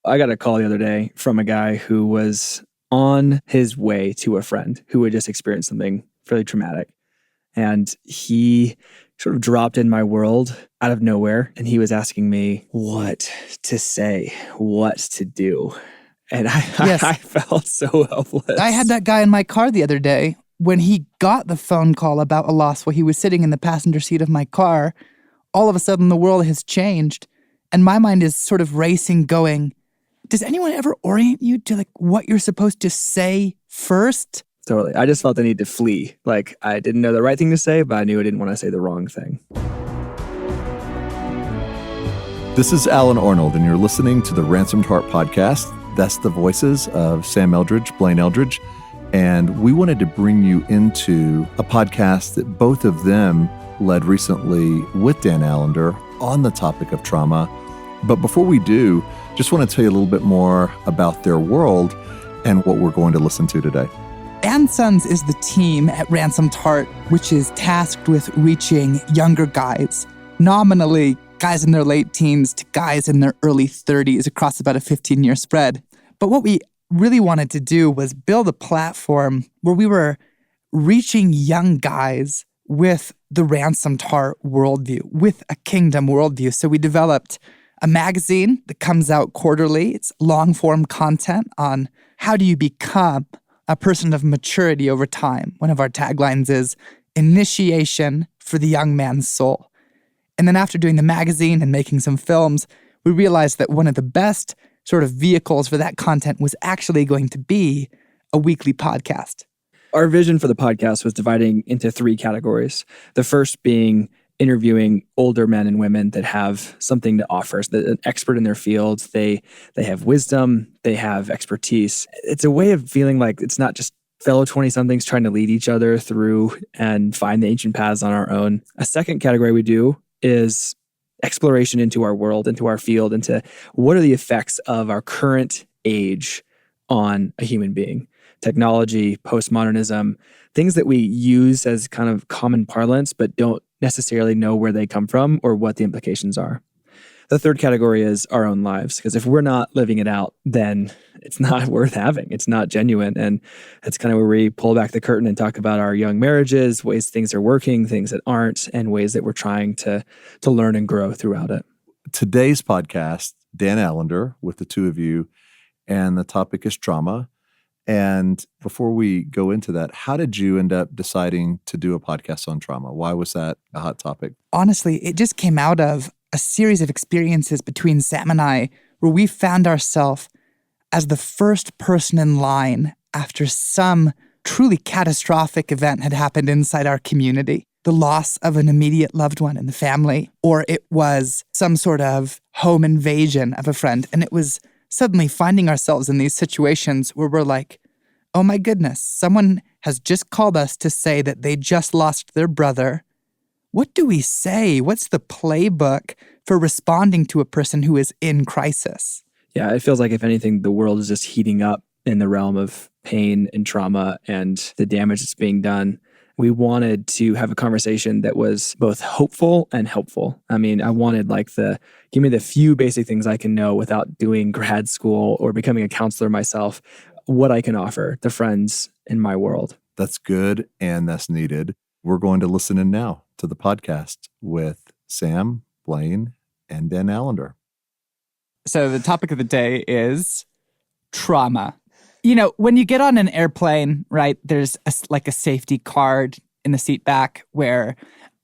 I got a call the other day from a guy who was on his way to a friend who had just experienced something fairly traumatic. And he sort of dropped in my world out of nowhere. And he was asking me what to say, what to do. And Yes. I felt so helpless. I had that guy in my car the other day. When he got the phone call about a loss while he was sitting in the passenger seat of my car, all of a sudden the world has changed. And my mind is sort of racing going, does anyone ever orient you to like what you're supposed to say first? Totally. I just felt the need to flee. Like I didn't know the right thing to say, but I knew I didn't want to say the wrong thing. This is Alan Arnold, and you're listening to the Ransomed Heart podcast. That's the voices of Sam Eldredge, Blaine Eldredge. And we wanted to bring you into a podcast that both of them led recently with Dan Allender on the topic of trauma. But before we do, just want to tell you a little bit more about their world and what we're going to listen to today. And Sons is the team at Ransomed Heart, which is tasked with reaching younger guys, nominally guys in their late teens to guys in their early 30s across about a 15-year spread. But what we really wanted to do was build a platform where we were reaching young guys with the Ransomed Heart worldview, with a kingdom worldview. So we developed a magazine that comes out quarterly. It's long-form content on how do you become a person of maturity over time. One of our taglines is initiation for the young man's soul. And then after doing the magazine and making some films, we realized that one of the best sort of vehicles for that content was actually going to be a weekly podcast. Our vision for the podcast was dividing into 3 categories. The first being interviewing older men and women that have something to offer, so an expert in their field. They have wisdom, they have expertise. It's a way of feeling like it's not just fellow 20-somethings trying to lead each other through and find the ancient paths on our own. A second category we do is exploration into our world, into our field, into what are the effects of our current age on a human being. Technology, postmodernism, things that we use as kind of common parlance, but don't necessarily know where they come from or what the implications are. The third category is our own lives, because if we're not living it out, then it's not worth having. It's not genuine. And that's kind of where we pull back the curtain and talk about our young marriages, ways things are working, things that aren't, and ways that we're trying to learn and grow throughout it. Today's podcast, Dan Allender with the two of you, and the topic is trauma. And before we go into that, how did you end up deciding to do a podcast on trauma? Why was that a hot topic? Honestly, it just came out of a series of experiences between Sam and I where we found ourselves as the first person in line after some truly catastrophic event had happened inside our community. The loss of an immediate loved one in the family, or it was some sort of home invasion of a friend. And it was suddenly finding ourselves in these situations where we're like, oh my goodness, someone has just called us to say that they just lost their brother. What do we say? What's the playbook for responding to a person who is in crisis? Yeah, it feels like, if anything, the world is just heating up in the realm of pain and trauma and the damage that's being done. We wanted to have a conversation that was both hopeful and helpful. I mean, I wanted give me the few basic things I can know without doing grad school or becoming a counselor myself, what I can offer to friends in my world. That's good and that's needed. We're going to listen in now to the podcast with Sam, Blaine, and Dan Allender. So the topic of the day is trauma. You know, when you get on an airplane, right, there's a safety card in the seat back where,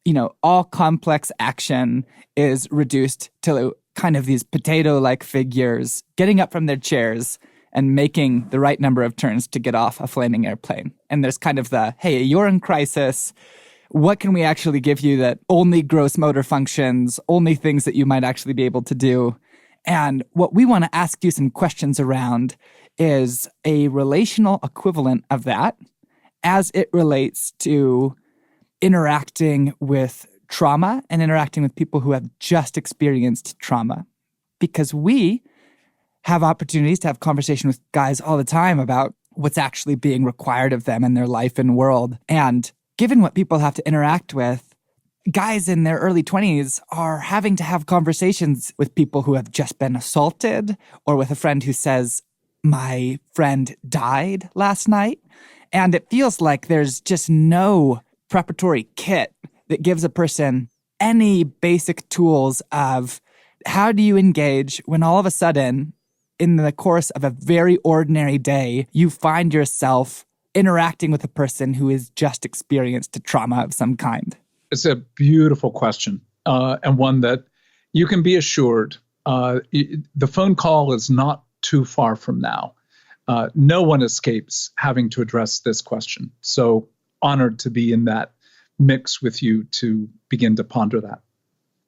you know, all complex action is reduced to kind of these potato-like figures getting up from their chairs and making the right number of turns to get off a flaming airplane. And there's kind of the, hey, you're in crisis. What can we actually give you that only gross motor functions, only things that you might actually be able to do? And what we want to ask you some questions around is a relational equivalent of that as it relates to interacting with trauma and interacting with people who have just experienced trauma. Because we have opportunities to have conversation with guys all the time about what's actually being required of them in their life and world. And given what people have to interact with, guys in their early 20s are having to have conversations with people who have just been assaulted, or with a friend who says, my friend died last night. And it feels like there's just no preparatory kit that gives a person any basic tools of how do you engage when all of a sudden, in the course of a very ordinary day, you find yourself interacting with a person who has just experienced a trauma of some kind. It's a beautiful question, and one that you can be assured the phone call is not too far from now. No one escapes having to address this question. So honored to be in that mix with you to begin to ponder that.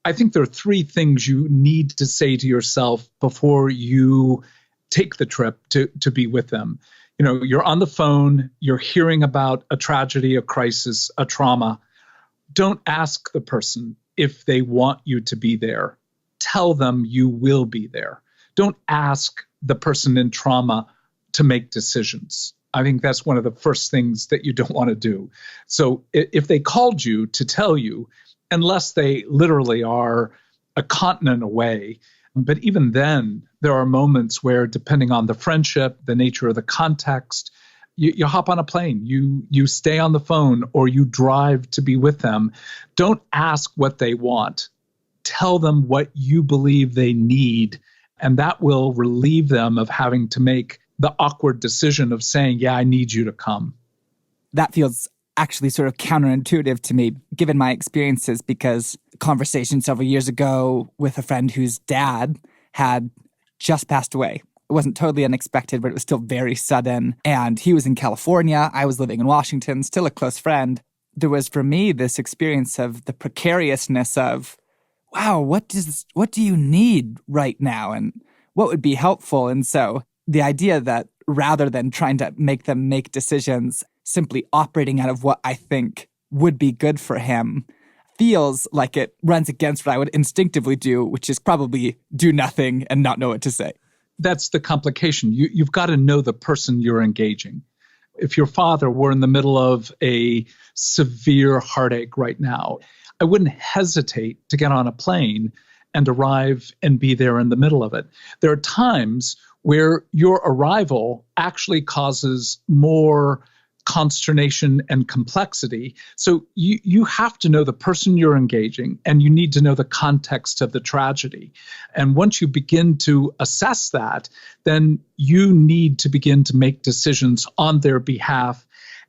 I think there are three things you need to say to yourself before you take the trip to be with them. You know, you're on the phone, you're hearing about a tragedy, a crisis, a trauma. Don't ask the person if they want you to be there. Tell them you will be there. Don't ask the person in trauma to make decisions. I think that's one of the first things that you don't want to do. So if they called you to tell you, unless they literally are a continent away, but even then, there are moments where, depending on the friendship, the nature of the context, you hop on a plane, you stay on the phone, or you drive to be with them. Don't ask what they want. Tell them what you believe they need, and that will relieve them of having to make the awkward decision of saying, yeah, I need you to come. That feels actually sort of counterintuitive to me, given my experiences, because a conversation several years ago with a friend whose dad had just passed away. It wasn't totally unexpected, but it was still very sudden. And he was in California. I was living in Washington, still a close friend. There was, for me, this experience of the precariousness of, wow, what do you need right now? And what would be helpful? And so the idea that rather than trying to make them make decisions, simply operating out of what I think would be good for him feels like it runs against what I would instinctively do, which is probably do nothing and not know what to say. That's the complication. You've got to know the person you're engaging. If your father were in the middle of a severe heartache right now, I wouldn't hesitate to get on a plane and arrive and be there in the middle of it. There are times where your arrival actually causes more consternation and complexity. So you have to know the person you're engaging, and you need to know the context of the tragedy. And once you begin to assess that, then you need to begin to make decisions on their behalf.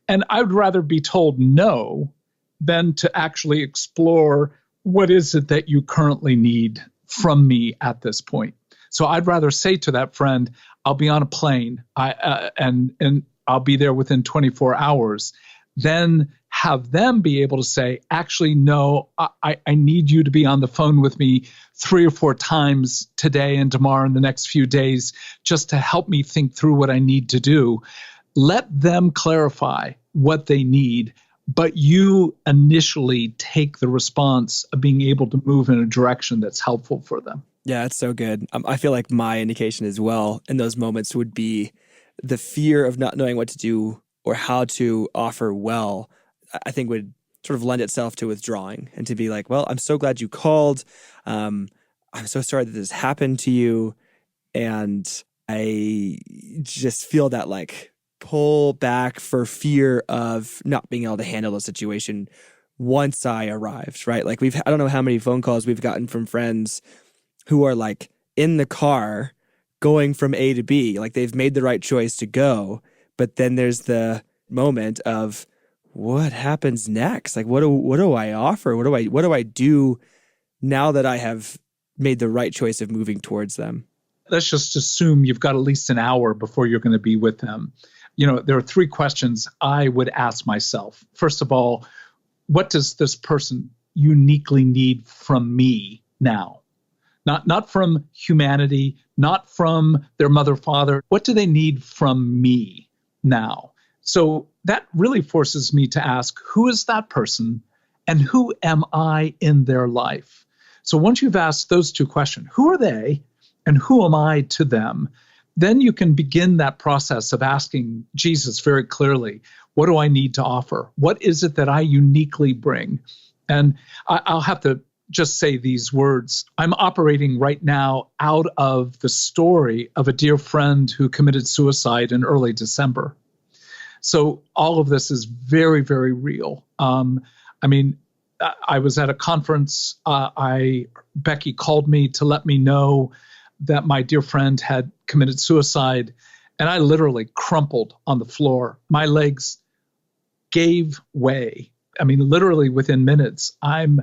And I would rather be told no than to actually explore what is it that you currently need from me at this point. So I'd rather say to that friend, I'll be on a plane and I'll be there within 24 hours, then have them be able to say, actually, no, I need you to be on the phone with me 3 or 4 times today and tomorrow and the next few days just to help me think through what I need to do. Let them clarify what they need, but you initially take the response of being able to move in a direction that's helpful for them. Yeah, it's so good. I feel like my indication as well in those moments would be the fear of not knowing what to do or how to offer well, I think would sort of lend itself to withdrawing and to be like, well, I'm so glad you called. I'm so sorry that this happened to you. And I just feel that like pull back for fear of not being able to handle the situation once I arrived, right? Like I don't know how many phone calls we've gotten from friends who are like in the car going from A to B, like they've made the right choice to go, but then there's the moment of what happens next? Like what do I offer? What do I do now that I have made the right choice of moving towards them? Let's just assume you've got at least an hour before you're going to be with them. You know, there are 3 questions I would ask myself. First of all, what does this person uniquely need from me now? Not from humanity, not from their mother, father. What do they need from me now? So that really forces me to ask, who is that person and who am I in their life? So once you've asked those 2 questions, who are they and who am I to them? Then you can begin that process of asking Jesus very clearly, what do I need to offer? What is it that I uniquely bring? And I'll have to just say these words. I'm operating right now out of the story of a dear friend who committed suicide in early December. So all of this is very, very real. I was at a conference. Becky called me to let me know that my dear friend had committed suicide, and I literally crumpled on the floor. My legs gave way. Literally within minutes. I'm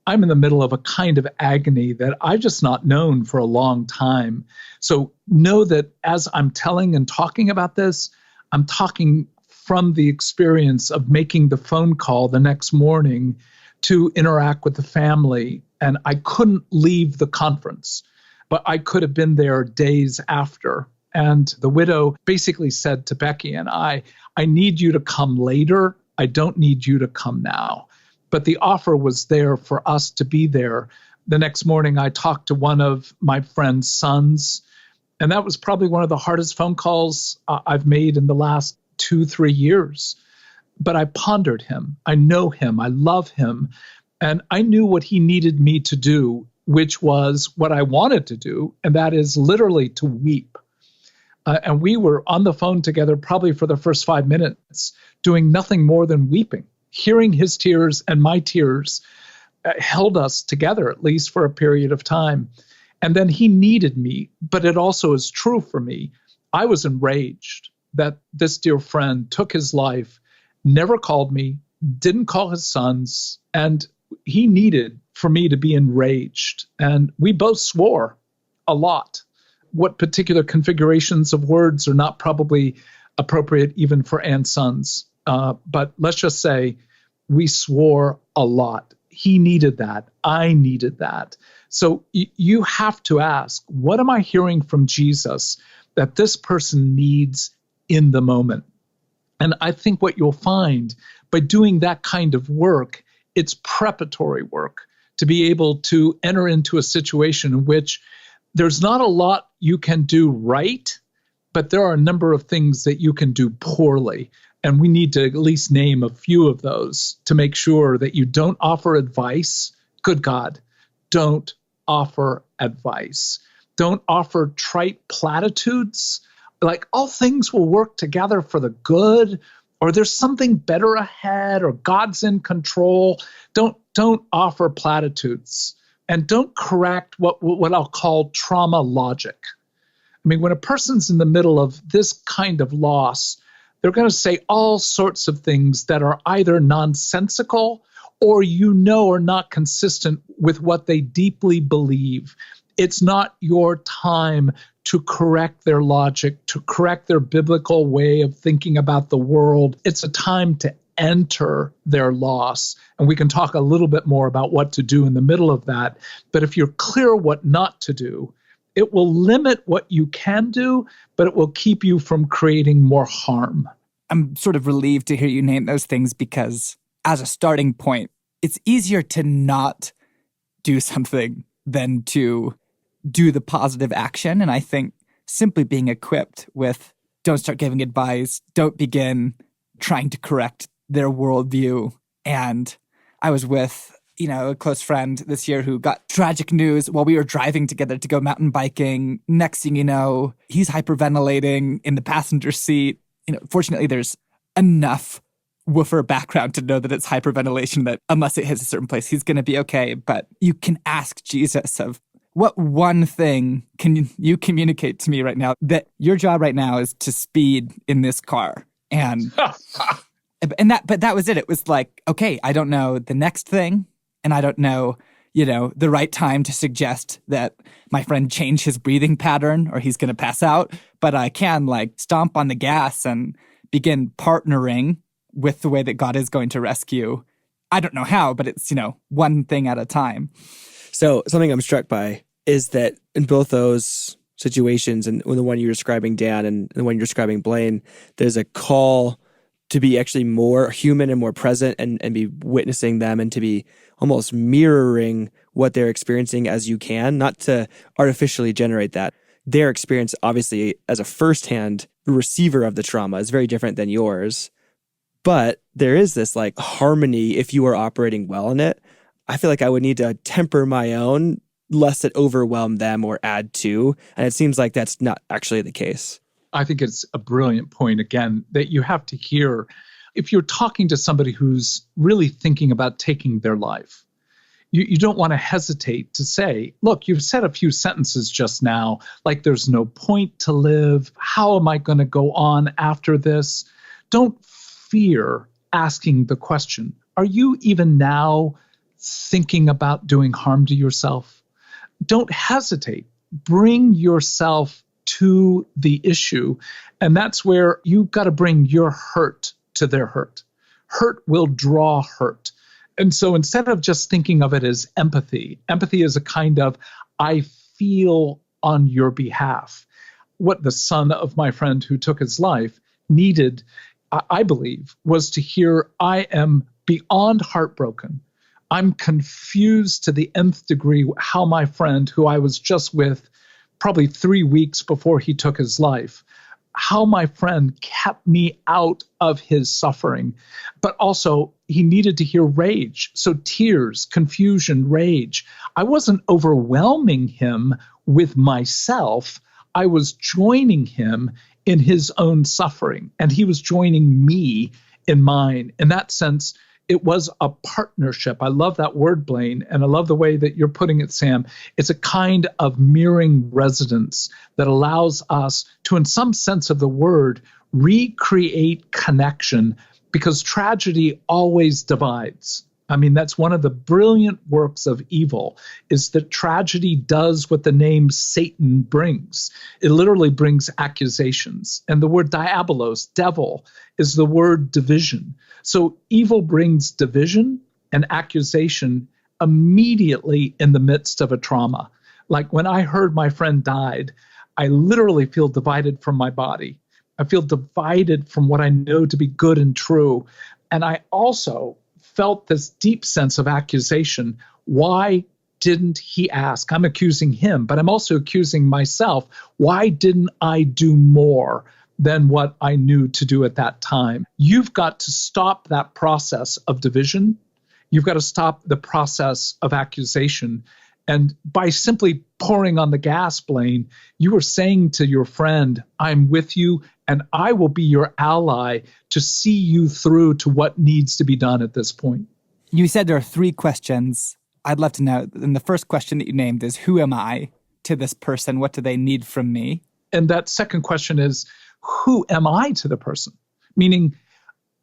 in the middle of a kind of agony that I've just not known for a long time. So know that as I'm telling and talking about this, I'm talking from the experience of making the phone call the next morning to interact with the family. And I couldn't leave the conference, but I could have been there days after. And the widow basically said to Becky and I need you to come later. I don't need you to come now. But the offer was there for us to be there. The next morning, I talked to one of my friend's sons, and that was probably one of the hardest phone calls I've made in the last 2-3 years. But I pondered him. I know him. I love him. And I knew what he needed me to do, which was what I wanted to do, and that is literally to weep. And we were on the phone together probably for the first 5 minutes, doing nothing more than weeping. Hearing his tears and my tears held us together, at least for a period of time. And then he needed me, but it also is true for me. I was enraged that this dear friend took his life, never called me, didn't call his sons, and he needed for me to be enraged. And we both swore a lot. What particular configurations of words are not probably appropriate even for Anne's sons. But let's just say we swore a lot. He needed that. I needed that. So you have to ask, what am I hearing from Jesus that this person needs in the moment? And I think what you'll find by doing that kind of work, it's preparatory work to be able to enter into a situation in which there's not a lot you can do right, but there are a number of things that you can do poorly. And we need to at least name a few of those to make sure that you don't offer advice. Good God, don't offer advice. Don't offer trite platitudes like all things will work together for the good, or there's something better ahead, or God's in control. Don't offer platitudes, and don't correct what I'll call trauma logic. When a person's in the middle of this kind of loss, they're going to say all sorts of things that are either nonsensical or are not consistent with what they deeply believe. It's not your time to correct their logic, to correct their biblical way of thinking about the world. It's a time to enter their loss. And we can talk a little bit more about what to do in the middle of that. But if you're clear what not to do, it will limit what you can do, but it will keep you from creating more harm. I'm sort of relieved to hear you name those things because as a starting point, it's easier to not do something than to do the positive action. And I think simply being equipped with don't start giving advice, don't begin trying to correct their worldview. And I was with a close friend this year who got tragic news while we were driving together to go mountain biking. Next thing you know, he's hyperventilating in the passenger seat. Fortunately, there's enough woofer background to know that it's hyperventilation, that unless it hits a certain place, he's going to be okay. But you can ask Jesus of, what one thing can you communicate to me right now that your job right now is to speed in this car? And that was it. It was like, okay, I don't know the next thing. And I don't know, the right time to suggest that my friend change his breathing pattern or he's going to pass out. But I can stomp on the gas and begin partnering with the way that God is going to rescue. I don't know how, but it's, one thing at a time. So something I'm struck by is that in both those situations, and the one you're describing, Dan, and the one you're describing, Blaine, there's a call to be actually more human and more present and be witnessing them and to be almost mirroring what they're experiencing as you can, not to artificially generate that. Their experience, obviously, as a firsthand receiver of the trauma is very different than yours. But there is this harmony if you are operating well in it, I feel like I would need to temper my own lest it overwhelm them or add to. And it seems like that's not actually the case. I think it's a brilliant point, again, that you have to hear. If you're talking to somebody who's really thinking about taking their life, you don't want to hesitate to say, look, you've said a few sentences just now, like there's no point to live. How am I going to go on after this? Don't fear asking the question, are you even now thinking about doing harm to yourself? Don't hesitate. Bring yourself to the issue. And that's where you've got to bring your hurt to their hurt. Hurt will draw hurt. And so instead of just thinking of it as empathy is a kind of, I feel on your behalf. What the son of my friend who took his life needed, I believe, was to hear, I am beyond heartbroken. I'm confused to the nth degree how my friend, who I was just with probably 3 weeks before he took his life, how my friend kept me out of his suffering. But also, he needed to hear rage. So tears, confusion, rage. I wasn't overwhelming him with myself. I was joining him in his own suffering, and he was joining me in mine. In that sense, it was a partnership. I love that word, Blaine, and I love the way that you're putting it, Sam. It's a kind of mirroring resonance that allows us to, in some sense of the word, recreate connection, because tragedy always divides. I mean, that's one of the brilliant works of evil, is that tragedy does what the name Satan brings. It literally brings accusations. And the word diabolos, devil, is the word division. So evil brings division and accusation immediately in the midst of a trauma. Like when I heard my friend died, I literally feel divided from my body. I feel divided from what I know to be good and true. And I also felt this deep sense of accusation. Why didn't he ask? I'm accusing him, but I'm also accusing myself. Why didn't I do more than what I knew to do at that time? You've got to stop that process of division. You've got to stop the process of accusation. And by simply pouring on the gas, Blaine, you were saying to your friend, I'm with you and I will be your ally to see you through to what needs to be done at this point. You said there are 3 questions I'd love to know. And the first question that you named is, who am I to this person? What do they need from me? And that second question is, who am I to the person? Meaning,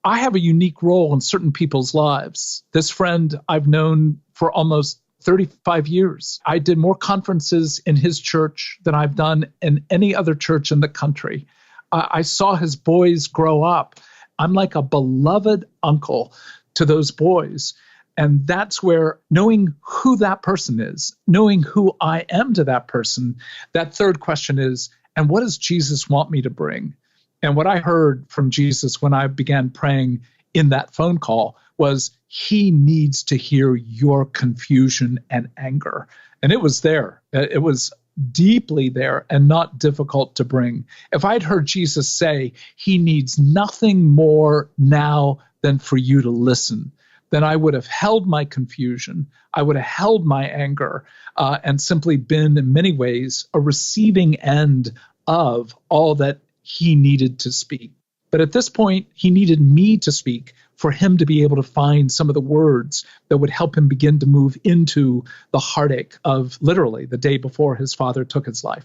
I have a unique role in certain people's lives. This friend I've known for almost 35 years. I did more conferences in his church than I've done in any other church in the country. I saw his boys grow up. I'm like a beloved uncle to those boys. And that's where knowing who that person is, knowing who I am to that person, that third question is, and what does Jesus want me to bring? And what I heard from Jesus when I began praying in that phone call was, he needs to hear your confusion and anger. And it was there. It was deeply there and not difficult to bring. If I'd heard Jesus say, he needs nothing more now than for you to listen, then I would have held my confusion. I would have held my anger and simply been, in many ways, a receiving end of all that he needed to speak. But at this point, he needed me to speak for him to be able to find some of the words that would help him begin to move into the heartache of literally the day before his father took his life.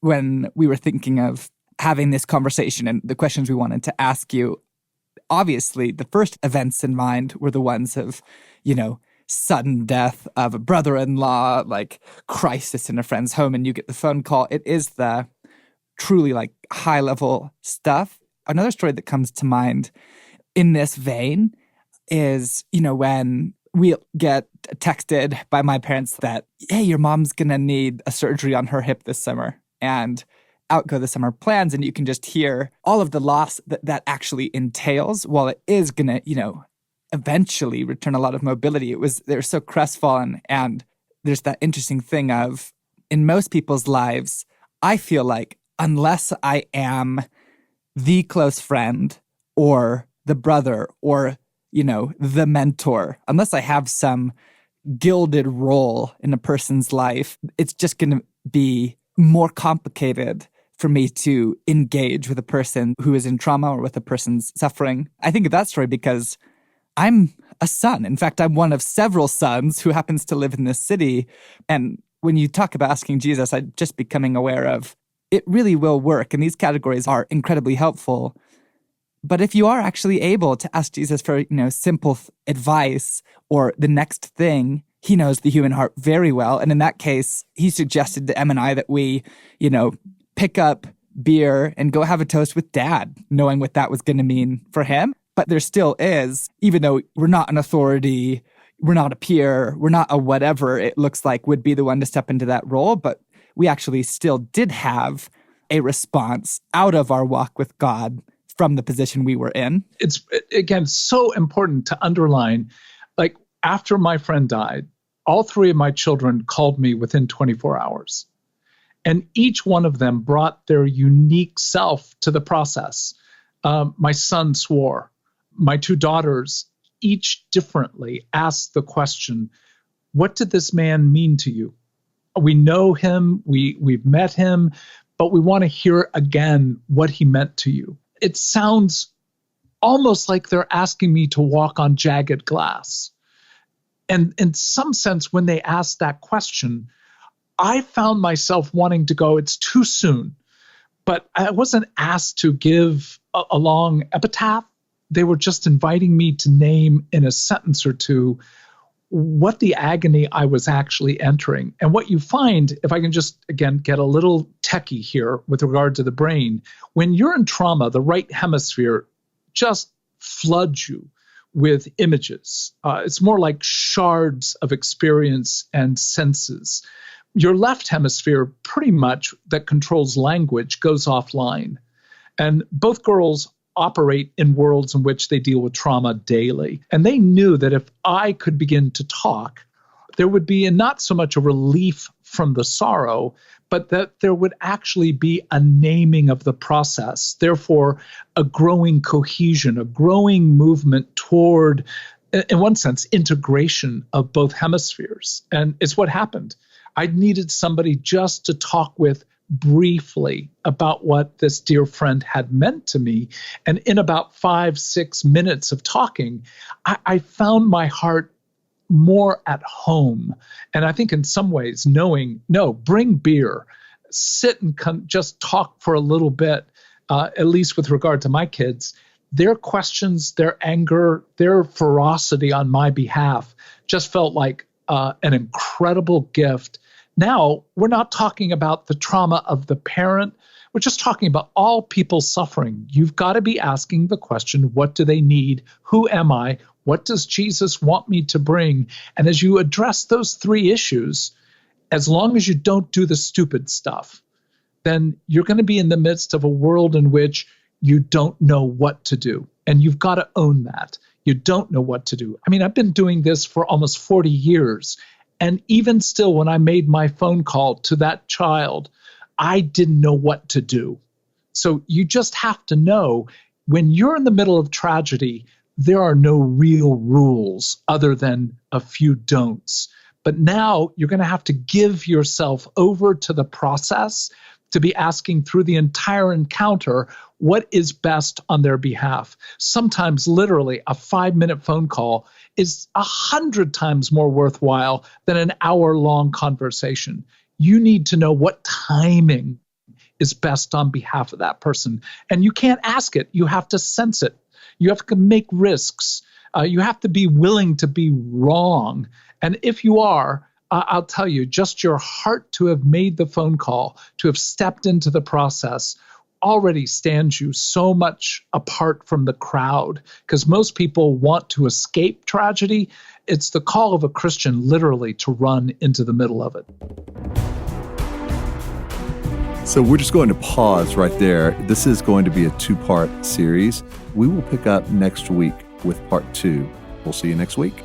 When we were thinking of having this conversation and the questions we wanted to ask you, obviously the first events in mind were the ones of, sudden death of a brother-in-law, like crisis in a friend's home, and you get the phone call. It is the truly like high-level stuff. Another story that comes to mind in this vein is, when we get texted by my parents that, hey, your mom's going to need a surgery on her hip this summer, and out go the summer plans. And you can just hear all of the loss that actually entails, while it is going to, eventually return a lot of mobility. They're so crestfallen. And there's that interesting thing of, in most people's lives, I feel like unless I am the close friend or the brother or, the mentor, unless I have some gilded role in a person's life, it's just going to be more complicated for me to engage with a person who is in trauma or with a person's suffering. I think of that story because I'm a son. In fact, I'm one of several sons who happens to live in this city. And when you talk about asking Jesus, I'm just becoming aware of it really will work. And these categories are incredibly helpful. But if you are actually able to ask Jesus for, simple advice or the next thing, he knows the human heart very well. And in that case, he suggested to Em and I that we, pick up beer and go have a toast with Dad, knowing what that was going to mean for him. But there still is, even though we're not an authority, we're not a peer, we're not a whatever it looks like would be the one to step into that role, but we actually still did have a response out of our walk with God from the position we were in. It's, again, so important to underline, like after my friend died, all three of my children called me within 24 hours. And each one of them brought their unique self to the process. My son swore. My two daughters, each differently, asked the question, what did this man mean to you? We know him, we've met him, but we want to hear again what he meant to you. It sounds almost like they're asking me to walk on jagged glass. And in some sense, when they asked that question, I found myself wanting to go, it's too soon. But I wasn't asked to give a long epitaph. They were just inviting me to name in a sentence or two what the agony I was actually entering. And what you find, if I can just, again, get a little techie here with regard to the brain, when you're in trauma, the right hemisphere just floods you with images. It's more like shards of experience and senses. Your left hemisphere, pretty much, that controls language, goes offline. And both girls operate in worlds in which they deal with trauma daily. And they knew that if I could begin to talk, there would be not so much a relief from the sorrow, but that there would actually be a naming of the process. Therefore, a growing cohesion, a growing movement toward, in one sense, integration of both hemispheres. And it's what happened. I needed somebody just to talk with briefly about what this dear friend had meant to me. And in about 5-6 minutes of talking, I found my heart more at home. And I think in some ways knowing, no, bring beer, sit and just talk for a little bit, at least with regard to my kids. Their questions, their anger, their ferocity on my behalf just felt like an incredible gift. Now, we're not talking about the trauma of the parent. We're just talking about all people suffering. You've got to be asking the question, what do they need? Who am I? What does Jesus want me to bring? And as you address those three issues, as long as you don't do the stupid stuff, then you're going to be in the midst of a world in which you don't know what to do. And you've got to own that. You don't know what to do. I mean, I've been doing this for almost 40 years. And even still, when I made my phone call to that child, I didn't know what to do. So you just have to know when you're in the middle of tragedy, there are no real rules other than a few don'ts. But now you're going to have to give yourself over to the process to be asking through the entire encounter what is best on their behalf. Sometimes literally a 5-minute phone call is 100 times more worthwhile than an hour-long conversation. You need to know what timing is best on behalf of that person. And you can't ask it. You have to sense it. You have to make risks. You have to be willing to be wrong. And if you are, I'll tell you, just your heart to have made the phone call, to have stepped into the process, already stands you so much apart from the crowd. Because most people want to escape tragedy. It's the call of a Christian, literally, to run into the middle of it. So we're just going to pause right there. This is going to be a 2-part series. We will pick up next week with part 2. We'll see you next week.